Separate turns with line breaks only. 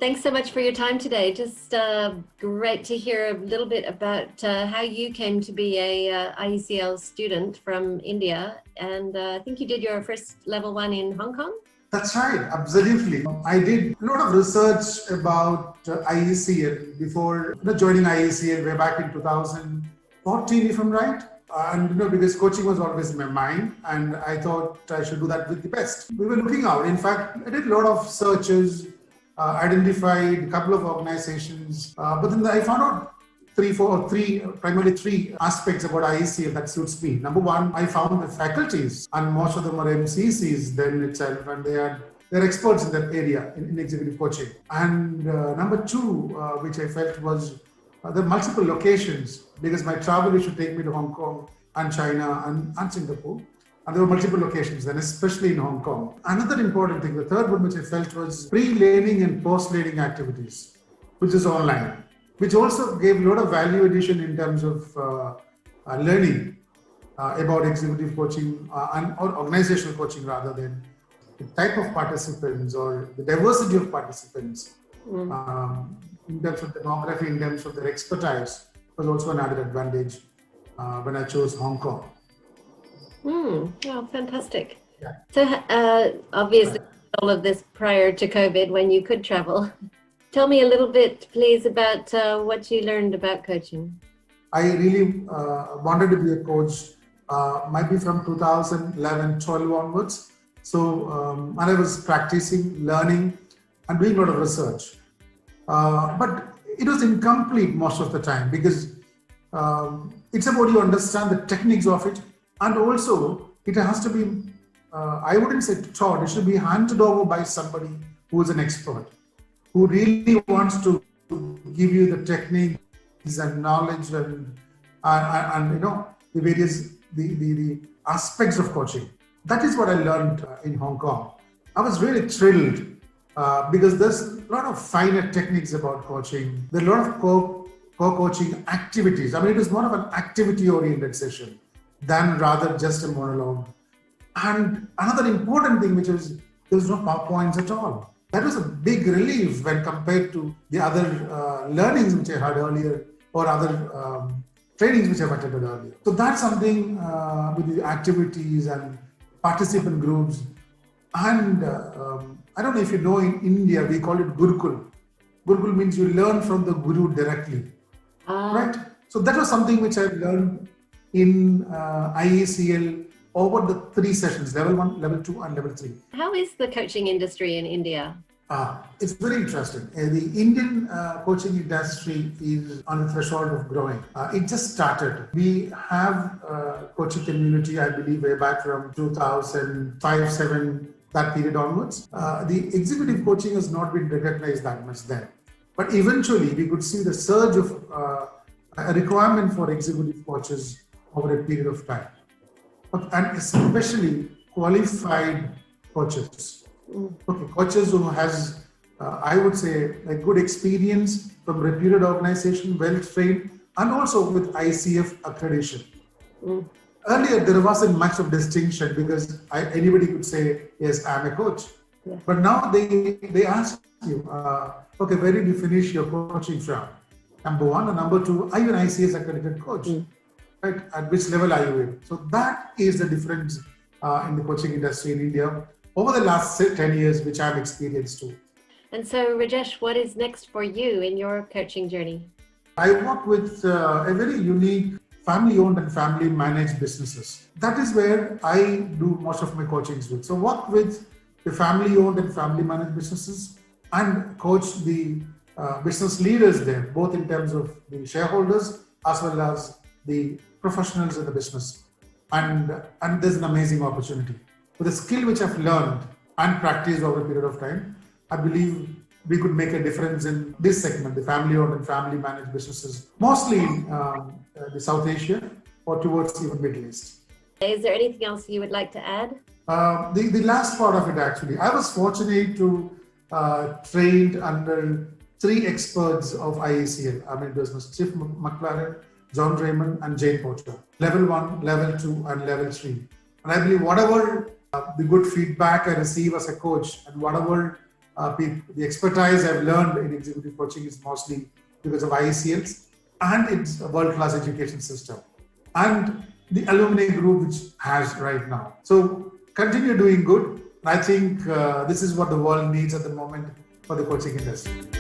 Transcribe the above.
Thanks so much for your time today. Just great to hear a little bit about how you came to be a IECL student from India. And I think you did your first level 1 in Hong Kong.
That's right, absolutely. I did a lot of research about IECL before joining IECL way back in 2014, if I'm right. And because coaching was always in my mind, and I thought I should do that with the best. We were looking out. In fact, I did a lot of searches, identified a couple of organizations, but then I found out primarily three aspects about IECL that suits me. Number one, I found the faculties, and most of them are MCCs then itself, and they're experts in that area in executive coaching. And number two, which I felt was the multiple locations, because my travel used to take me to Hong Kong and China and Singapore. And there were multiple locations then, especially in Hong Kong. Another important thing, the third one which I felt was pre-learning and post-learning activities, which is online, which also gave a lot of value addition in terms of learning about executive coaching or organizational coaching rather than the type of participants or the diversity of participants. In terms of demography, in terms of their expertise, was also an added advantage when I chose Hong Kong.
Oh, fantastic.
Yeah.
So obviously all of this prior to COVID when you could travel. Tell me a little bit, please, about what you learned about coaching.
I really wanted to be a coach, might be from 2011-12 onwards. So, and I was practicing, learning, and doing a lot of research. But it was incomplete most of the time because it's about you understand the techniques of it, and also it has to be, I wouldn't say taught, it should be handed over by somebody who is an expert, who really wants to give you the techniques and knowledge and the various the aspects of coaching. That is what I learned in Hong Kong. I was really thrilled because there's a lot of finer techniques about coaching. There are a lot of co-coaching activities. I mean, it is more of an activity-oriented session than rather just a monologue. And another important thing, which is there's no PowerPoints at all. That was a big relief when compared to the other learnings which I had earlier or other trainings which I've attended earlier. So that's something with the activities and participant groups. And I don't know if you know, in India, we call it Gurukul. Gurukul means you learn from the Guru directly, right? So that was something which I learned in IECL over the 3 sessions, level 1, level 2 and level 3.
How is the coaching industry in India?
It's very interesting. The Indian coaching industry is on the threshold of growing. It just started. We have a coaching community, I believe, way back from 2005-07, that period onwards. The executive coaching has not been recognized that much then. But eventually, we could see the surge of a requirement for executive coaches over a period of time. And especially qualified coaches. Okay, coaches who has, I would say, a good experience from reputed organization, well trained, and also with ICF accreditation. Earlier, there wasn't much of distinction because anybody could say, yes, I'm a coach. Yeah. But now they ask you, okay, where did you finish your coaching from? Number one, and number two, are you an ICS accredited coach? Right? At which level are you in? So that is the difference in the coaching industry in India over the last 10 years, which I've experienced too.
And so, Rajesh, what is next for you in your coaching journey?
I work with a very unique family-owned and family-managed businesses. That is where I do most of my coachings with. So work with the family-owned and family-managed businesses and coach the business leaders there, both in terms of the shareholders as well as the professionals in the business. And there's an amazing opportunity. With the skill which I've learned and practiced over a period of time, I believe we could make a difference in this segment, the family-owned and family-managed businesses, mostly in the South Asia or towards even Middle East.
Is there anything else you would like to add?
The last part of it, actually, I was fortunate to train under 3 experts of IECL. I mean, it was Chief McLaren, John Raymond, and Jane Porter. Level 1, level 2, and level 3. And I believe whatever the good feedback I receive as a coach and whatever the expertise I've learned in executive coaching is mostly because of IECLs and its world-class education system and the alumni group which has right now. So continue doing good. I think this is what the world needs at the moment for the coaching industry.